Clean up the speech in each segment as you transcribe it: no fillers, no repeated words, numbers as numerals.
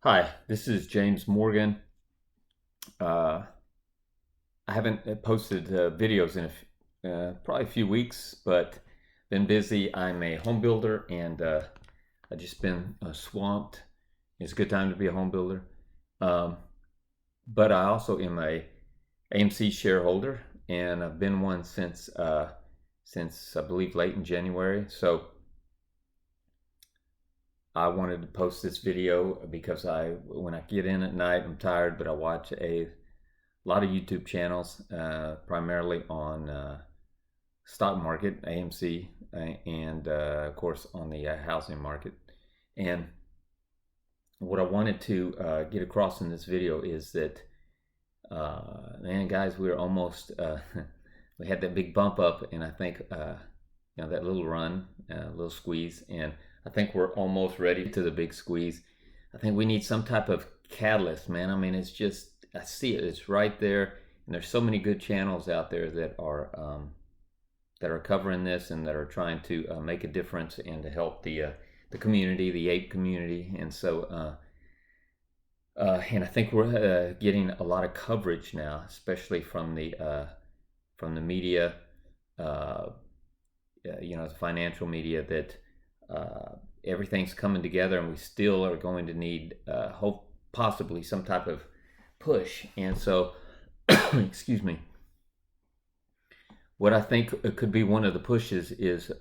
Hi, this is James Morgan. I haven't posted videos in probably a few weeks, but been busy. I'm a home builder and I've just been swamped. It's a good time to be a home builder. Um, but I also am a AMC shareholder, and I've been one since I believe late in January. So I wanted to post this video because when I get in at night, I'm tired, but I watch a lot of YouTube channels, primarily on stock market, AMC, and of course on the housing market. And what I wanted to get across in this video is that, man, guys, we're almost, we had that big bump up, and I think, that little run, little squeeze, and I think we're almost ready to the big squeeze. I think we need some type of catalyst, man. I mean, it's just, I see it. It's right there, and there's so many good channels out there that are covering this and that are trying to make a difference and to help the community, the ape community. And so, and I think we're getting a lot of coverage now, especially from the media, the financial media, that everything's coming together, and we still are going to need hope, possibly some type of push. And so, excuse me, what I think could be one of the pushes is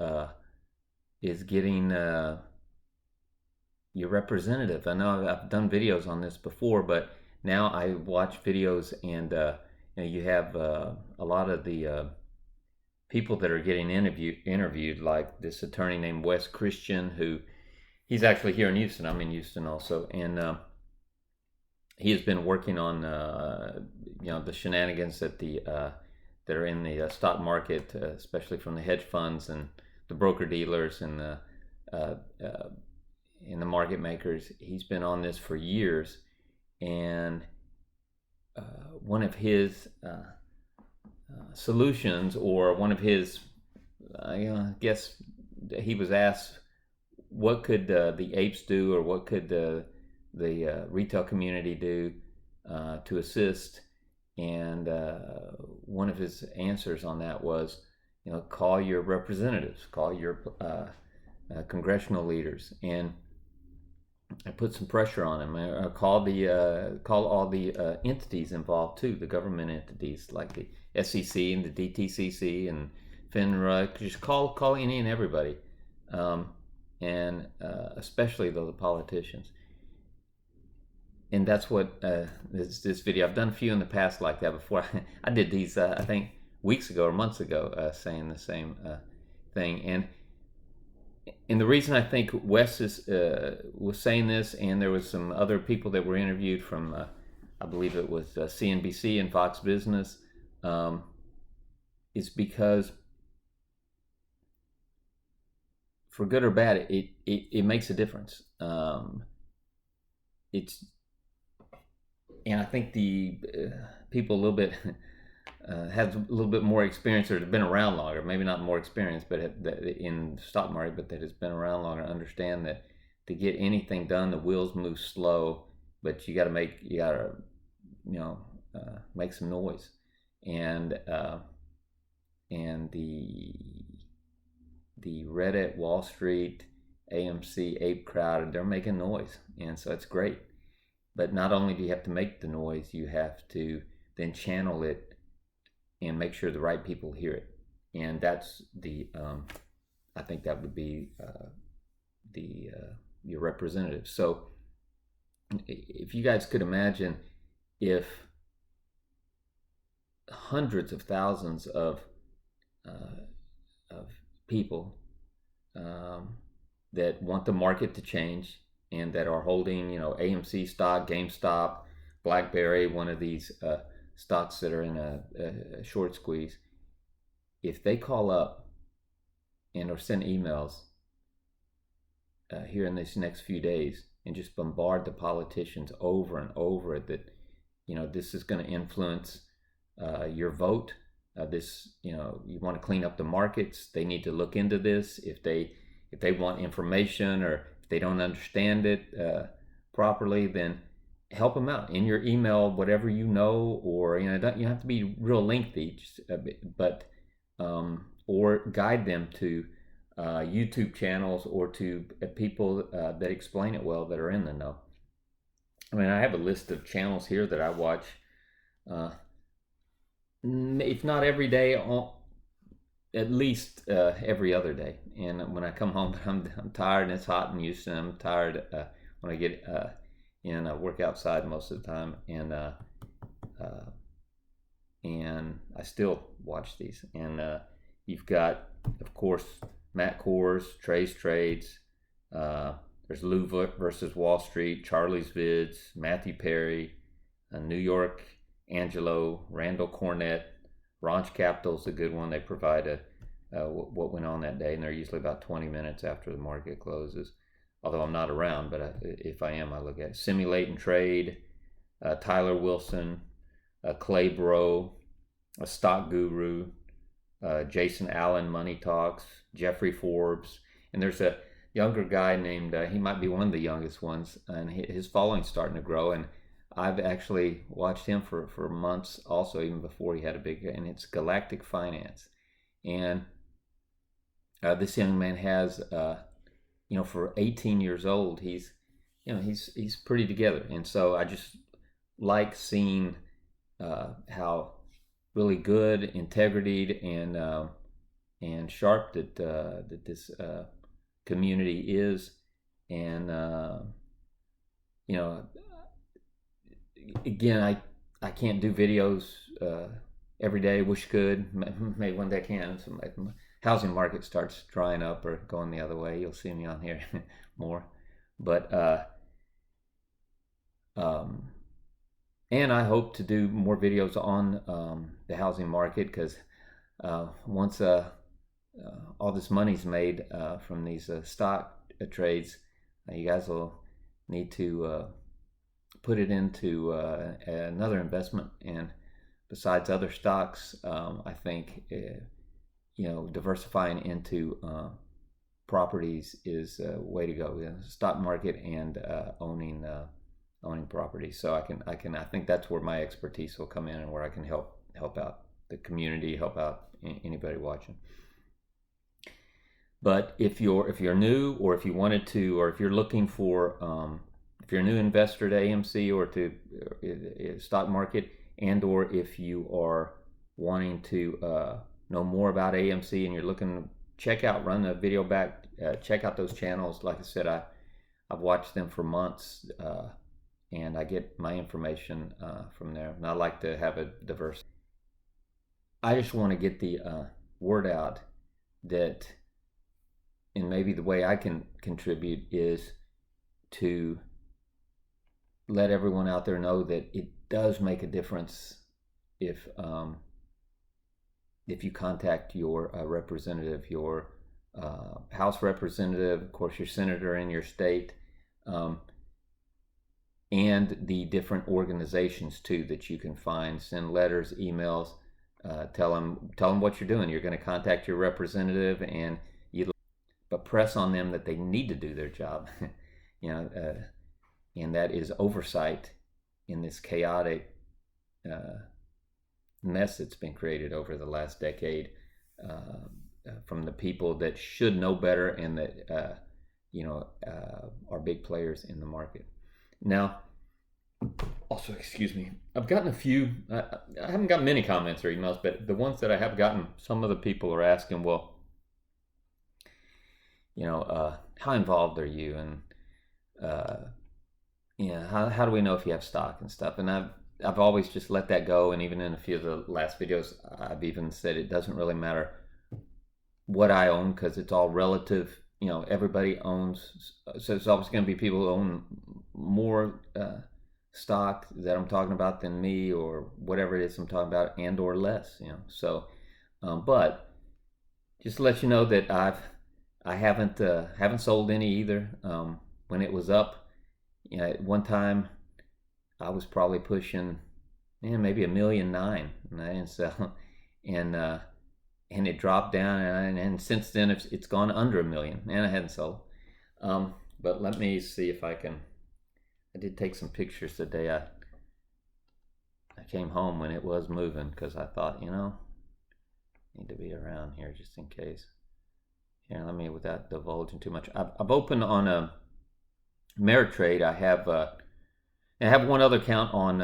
getting your representative. I know I've done videos on this before, but now I watch videos, and you have a lot of the people that are getting interviewed, like this attorney named Wes Christian, who he's actually here in Houston. I'm in Houston also, and he has been working on the shenanigans that are in the stock market, especially from the hedge funds and the broker dealers and the market makers. He's been on this for years, and one of his solutions, or one of his, I guess he was asked, what could the apes do, or what could the retail community do to assist? And one of his answers on that was, call your representatives, call your congressional leaders. And I put some pressure on him. I call all the entities involved too, the government entities like the SEC and the DTCC and FINRA. Just call any and everybody, and especially the politicians. And that's what this video. I've done a few in the past like that before. I did these, I think, weeks ago or months ago, saying the same thing. And the reason I think Wes was saying this, and there was some other people that were interviewed from, I believe it was CNBC and Fox Business, is because, for good or bad, it makes a difference. And I think the people a little bit has a little bit more experience, or have been around longer, maybe not more experience, but in the stock market, but that has been around longer, understand that to get anything done, the wheels move slow, but you got to make some noise. And the Reddit, Wall Street, AMC, ape crowd, they're making noise, and so it's great. But not only do you have to make the noise, you have to then channel it and make sure the right people hear it. And that's I think that would be your representative. So if you guys could imagine if hundreds of thousands of people that want the market to change, and that are holding, AMC stock, GameStop, BlackBerry, one of these stocks that are in a short squeeze, if they call up and or send emails here in these next few days and just bombard the politicians over and over that, this is going to influence your vote. You want to clean up the markets. They need to look into this. If they want information, or if they don't understand it properly, then help them out in your email, whatever you know, or you don't have to be real lengthy, just but or guide them to YouTube channels or to people that explain it well, that are in the know. I mean, I have a list of channels here that I watch, if not every day, at least every other day. And when I come home, I'm tired and it's hot in Houston. I'm tired when I get in. I work outside most of the time, and I still watch these. And you've got, of course, Matt Kohrs, Trey's Trades. There's Lou versus Wall Street, Charlie's Vids, Mathew Perry, New York, Angelo, Randall, Cornett. Roensch Capital's a good one. They provide what went on that day, and they're usually about 20 minutes after the market closes. Although I'm not around, but if I am, I look at it. Simulate and Trade, Tyler Wilson, Claybro, a Stock Guru, Jason Allen, Money Talks, Jeffrey Forbes, and there's a younger guy named, he might be one of the youngest ones, and his following's starting to grow, and I've actually watched him for months also, even before he had a big, and it's Galactic Finance. And this young man has, for 18 years old, he's pretty together. And so I just like seeing how really good, integrity, and sharp that this community is. And again, I can't do videos every day. Wish could. Maybe one day I can. So my housing market starts drying up or going the other way, you'll see me on here more. But and I hope to do more videos on the housing market, because once all this money's made from these stock trades, you guys will need to put it into another investment. And besides other stocks, I think diversifying into properties is a way to go. Stock market and owning properties. So I think that's where my expertise will come in, and where I can help out the community, help out anybody watching. But if you're new, or if you wanted to, or if you're looking for, if you're a new investor to AMC or to stock market, and or if you are wanting to know more about AMC and you're looking to run a video back, check out those channels. Like I said, I've watched them for months, and I get my information from there. And I like to have a diverse. I just want to get the word out that, and maybe the way I can contribute is to let everyone out there know that it does make a difference if you contact your representative, your House representative, of course, your senator in your state, and the different organizations too that you can find. Send letters, emails, tell them what you're doing. You're going to contact your representative, but press on them that they need to do their job. And that is oversight in this chaotic mess that's been created over the last decade from the people that should know better, and that are big players in the market. Now, also, excuse me, I've gotten a few, I haven't gotten many comments or emails, but the ones that I have gotten, some of the people are asking, well, how involved are you? And how do we know if you have stock and stuff? And I've always just let that go. And even in a few of the last videos, I've even said it doesn't really matter what I own, because it's all relative. Everybody owns, so it's always going to be people who own more stock that I'm talking about than me, or whatever it is I'm talking about, and or less. So, but just to let you know that I haven't sold any either. When it was up, at one time I was probably pushing maybe 1.9 million, and I didn't sell, and it dropped down, and since then it's gone under 1 million, and I hadn't sold. But let me see if I can I did take some pictures the day I came home when it was moving, because I thought, you know, need to be around here just in case. Here, let me, without divulging too much, I've opened on a Ameritrade. I have one other account on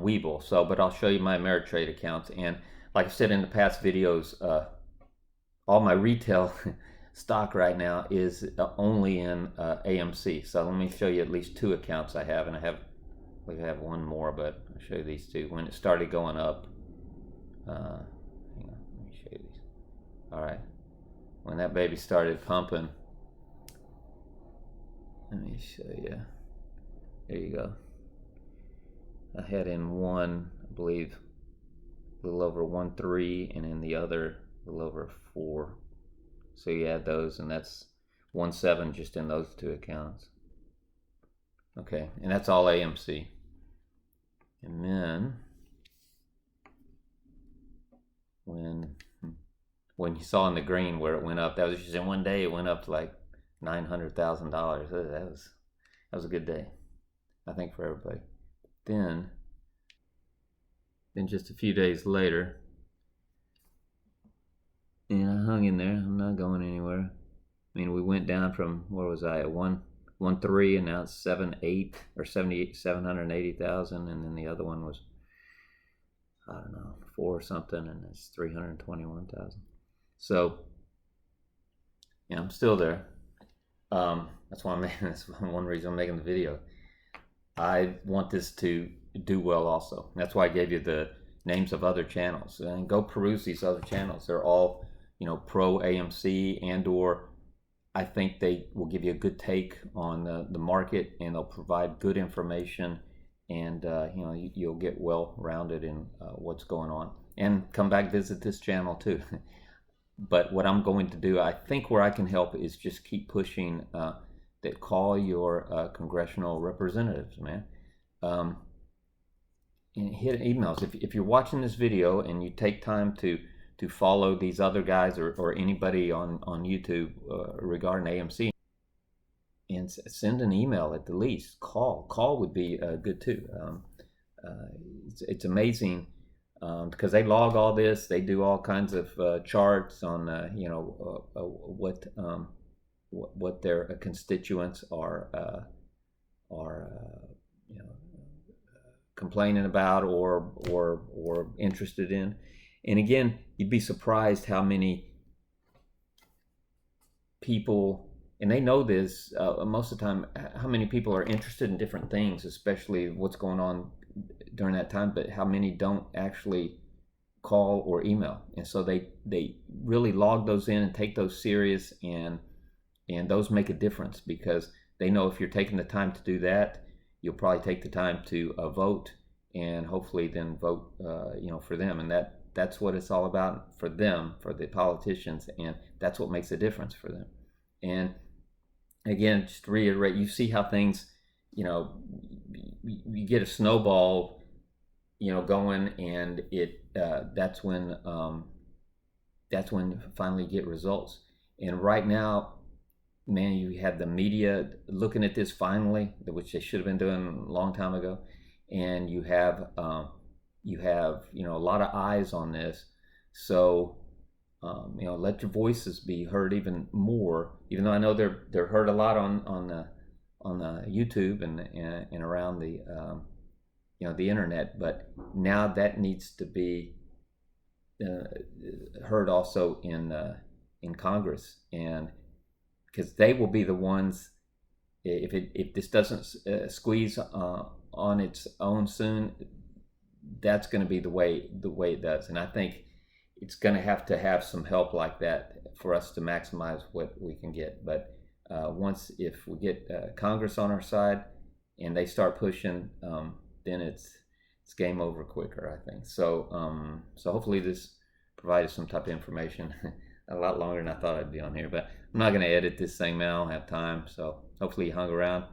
Webull. So, but I'll show you my Ameritrade accounts. And like I said in the past videos, all my retail stock right now is only in AMC. So let me show you at least 2 accounts I have, and we have one more, but I'll show you these 2. When it started going up, hang on, let me show you these. All right, when that baby started pumping, let me show you. There you go. I had in one, I believe, a little over 1.3, and in the other a little over 4. So you add those, and that's 1.7 just in those 2 accounts. Okay, and that's all AMC. And then when you saw in the green where it went up, that was just in one day. It went up to like $900,000. That was a good day, I think, for everybody. Then just a few days later, and I hung in there. I'm not going anywhere. I mean, we went down from, where was I, at 1.3, and now it's 7.8 or 780,000, and then the other one was, I don't know, 4 or something, and it's 321,000. So yeah, I'm still there. That's why that's one reason I'm making the video. I want this to do well also. That's why I gave you the names of other channels, and go peruse these other channels. They're all, you know, pro AMC, and or I think they will give you a good take on the market, and they'll provide good information, and you know, you'll get well rounded in what's going on. And come back, visit this channel too. But what I'm going to do, I think where I can help, is just keep pushing that call your congressional representatives, man. And hit emails. If you're watching this video and you take time to follow these other guys or anybody on YouTube regarding AMC, and send an email at the least. Call would be good too. It's amazing because they log all this. They do all kinds of charts on you know, what their constituents are you know, complaining about or interested in. And again, you'd be surprised how many people, and they know this most of the time, how many people are interested in different things, especially what's going on during that time, but how many don't actually call or email. And so they really log those in and take those serious, and those make a difference, because they know if you're taking the time to do that, you'll probably take the time to vote, and hopefully then vote you know, for them. And that's what it's all about for them, for the politicians, and that's what makes a difference for them. And again, just to reiterate, you see how things, you know, you get a snowball, you know, going, and it that's when finally you get results. And right now, man, you have the media looking at this finally, which they should have been doing a long time ago, and you have you know, a lot of eyes on this. So you know, let your voices be heard even more. Even though I know they're heard a lot on the YouTube and around the you know, the internet, but now that needs to be heard also in Congress, and because they will be the ones, if this doesn't squeeze on its own soon, that's going to be the way it does. And I think it's going to have some help like that for us to maximize what we can get. But if we get Congress on our side and they start pushing, then it's game over quicker, I think. So so hopefully this provided some type of information. A lot longer than I thought I'd be on here, but I'm not going to edit this thing, man. I don't have time. So hopefully you hung around.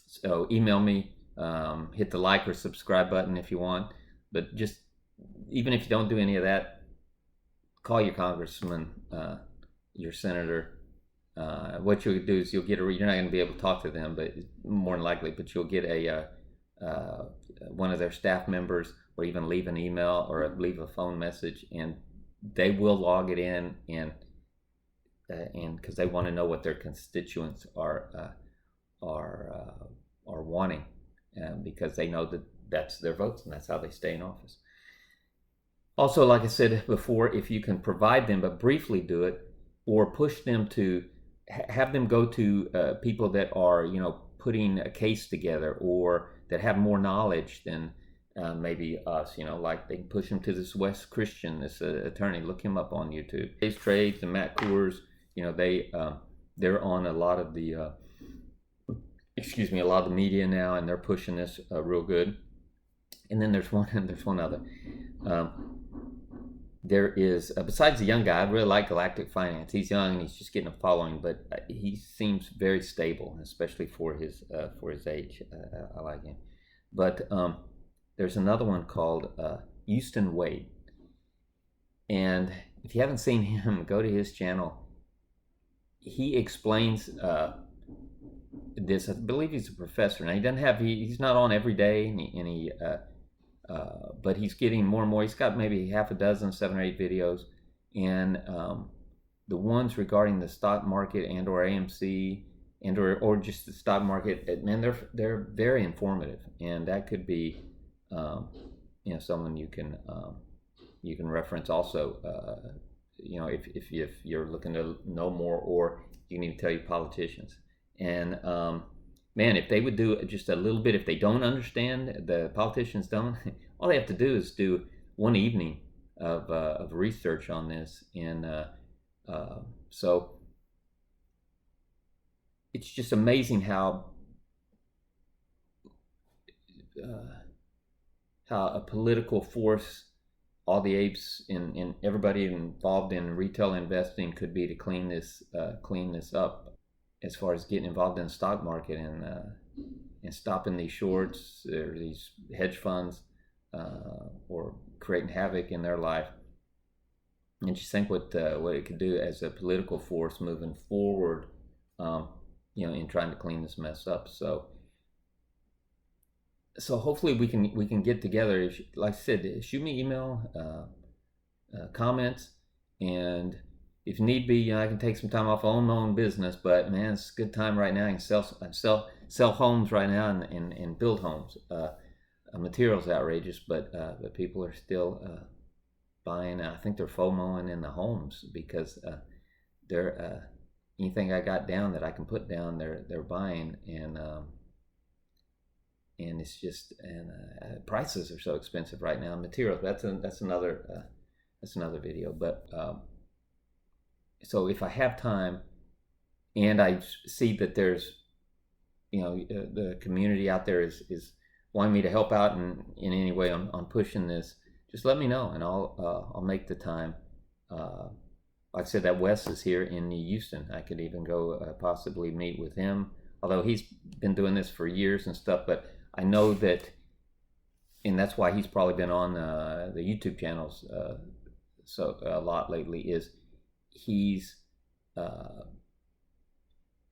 So email me, hit the like or subscribe button if you want, but just, even if you don't do any of that, call your congressman, your senator, what you'll do is you're not going to be able to talk to them, but more than likely, but you'll get one of their staff members, or even leave an email or leave a phone message, and they will log it in, and because they want to know what their constituents are wanting, because they know that that's their votes and that's how they stay in office. Also, like I said before, if you can provide them, but briefly do it, or push them to have them go to people that are, putting a case together, or that have more knowledge than maybe us, like they can push them to this Wes Christian, this attorney. Look him up on YouTube. His trades and Matt Kohrs, they're on a lot of the, a lot of the media now, and they're pushing this real good. And then there's one other. There is, besides the young guy, I really like Galactic Finance. He's young and he's just getting a following, but he seems very stable, especially for his age. I like him. But there's another one called Houston Wade. And if you haven't seen him, go to his channel. He explains this. I believe he's a professor. Now, he's not on every day, but he's getting more and more. He's got maybe half a dozen, 7 or 8 videos, and the ones regarding the stock market and or AMC and or just the stock market, man, they're very informative, and that could be someone you can reference also. If you're looking to know more, or you can even tell your politicians. And man, if they would do just a little bit, if they don't understand, the politicians don't, all they have to do is do one evening of research on this. And so it's just amazing how a political force, all the apes and everybody involved in retail investing could be to clean this up, as far as getting involved in the stock market and stopping these shorts or these hedge funds, or creating havoc in their life. And just think what it could do as a political force moving forward, in trying to clean this mess up. So hopefully we can get together. Like I said, shoot me email, comments, and if need be, I can take some time off, own my own business. But man, it's a good time right now. I can sell homes right now and build homes. Materials outrageous, but people are still buying. I think they're FOMOing in the homes because they're anything I got down that I can put down, they're buying, and it's just prices are so expensive right now. Materials, that's another video, but. So if I have time, and I see that there's, the community out there is wanting me to help out in any way on pushing this, just let me know, and I'll make the time. Like I said, that Wes is here in Houston. I could even go possibly meet with him, although he's been doing this for years and stuff. But I know that, and that's why he's probably been on the YouTube channels so a lot lately. Is he's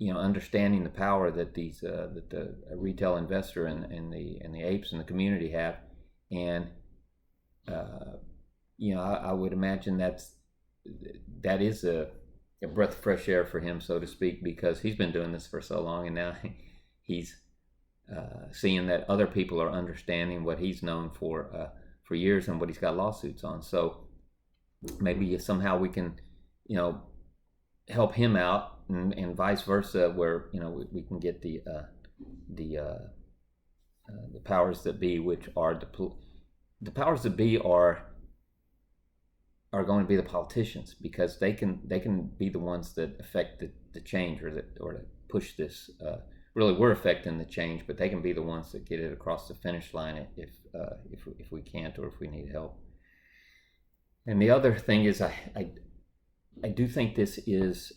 understanding the power that that the retail investor and the apes and the community have, and I would imagine that is a breath of fresh air for him, so to speak, because he's been doing this for so long, and now he's seeing that other people are understanding what he's known for years and what he's got lawsuits on. So maybe somehow we can help him out, and vice versa, where we can get the powers that be, which are the powers that be are going to be the politicians, because they can be the ones that affect the change, or to push this. Really, we're affecting the change, but they can be the ones that get it across the finish line if we can't, or if we need help. And the other thing is, I do think this is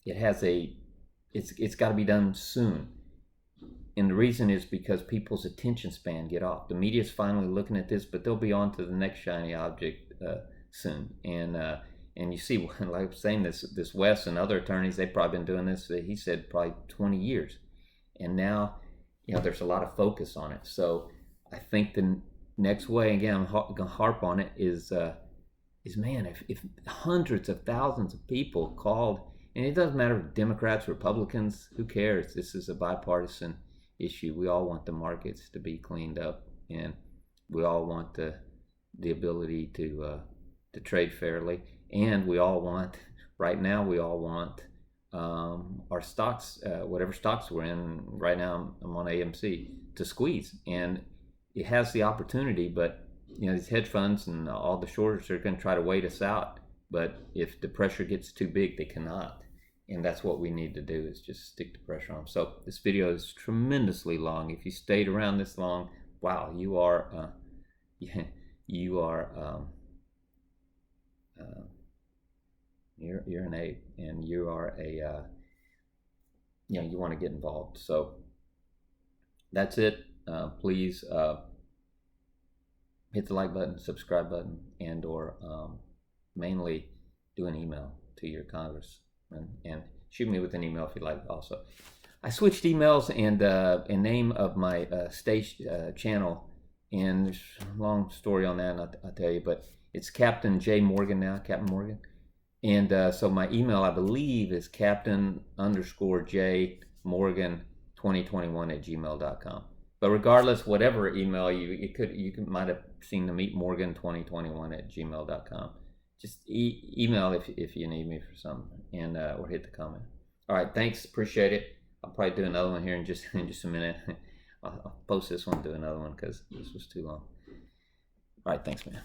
it's got to be done soon. And the reason is because people's attention span get off. The media's finally looking at this, but they'll be on to the next shiny object soon. And And you see, like I was saying, this Wes and other attorneys, they've probably been doing this, he said, probably 20 years. And now, there's a lot of focus on it. So I think the next way, again, I'm going to harp on it, is man, if hundreds of thousands of people called, and it doesn't matter if Democrats, Republicans, who cares? This is a bipartisan issue. We all want the markets to be cleaned up, and we all want the ability to trade fairly, and we all want, right now, our stocks, whatever stocks we're in. Right now, I'm on AMC, to squeeze, and it has the opportunity, but these hedge funds and all the shorters are going to try to wait us out. But if the pressure gets too big, they cannot. And that's what we need to do, is just stick the pressure on them. So this video is tremendously long. If you stayed around this long, wow, you're an ape, and you are you want to get involved. So that's it. Please hit the like button, subscribe button, and or mainly do an email to your congressman, and shoot me with an email if you like. Also, I switched emails and name of my station channel, and there's a long story on that, and I'll tell you, but it's Captain J Morgan now, Captain Morgan. And so my email, I believe, is captain_J Morgan 2021@gmail.com. But regardless, whatever email you might have seen the Meet Morgan 2021@gmail.com. Just email if you need me for something, and or hit the comment. All right, thanks, appreciate it. I'll probably do another one here in just a minute. I'll post this one, do another one, because this was too long. All right, thanks, man.